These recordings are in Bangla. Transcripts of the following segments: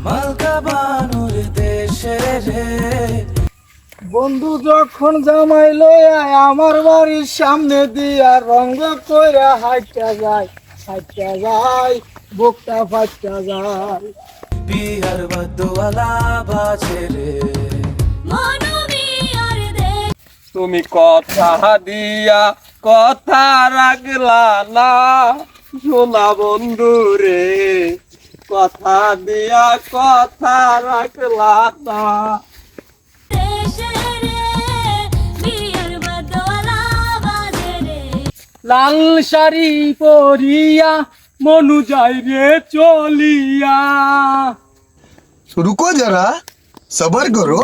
মালকা বানুর দেশে রে। বন্ধু যখন জামাই লইয়া আমার বাড়ির সামনে দিয়া রঙ্গ কইরা হাইটা যায় বুকটা ফাইটা যায়। বিয়ার বাদ্যওয়ালা বাজে রে। তুমি কথা দিয়া কথা রাখলা না শোনা বন্ধু রে, কথা দিয়া কথা রাখলা না। লাল শাড়ি পরিয়া মনু যাই রে চলিয়া। रुको जरा सबर करो।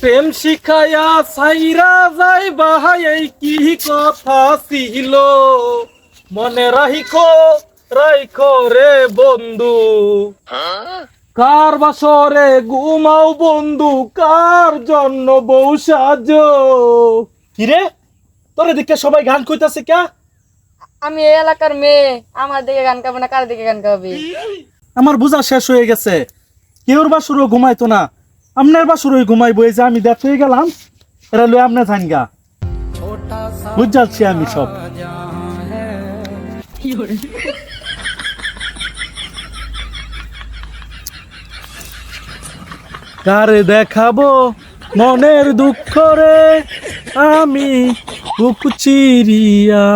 প্রেম শিখায়া সাইরা যাই বাহাই কি কথা ছিল, মনে রাইখো রে বন্ধু। কার বাসরে ঘুমাও বন্ধু, কার জন্য বউ সাজো। কিরে তোর দিকে সবাই গান কইতাছে কে? আমি এই এলাকার মেয়ে, আমার দিকে গান গাবে না, কার দিকে গান গাবে? আমার বোঝা শেষ হয়ে গেছে। কেউর বাসুরও ঘুমাইতো না, আপনার বাসুরই ঘুমাইবো। এই যে আমি দেখ হয়ে গেলাম, এরা লই আপনি জানগা, বুঝ যাচ্ছি আমি সব। কারে দেখাবো মনের দুঃখ রে আমি বুক চিরিয়া।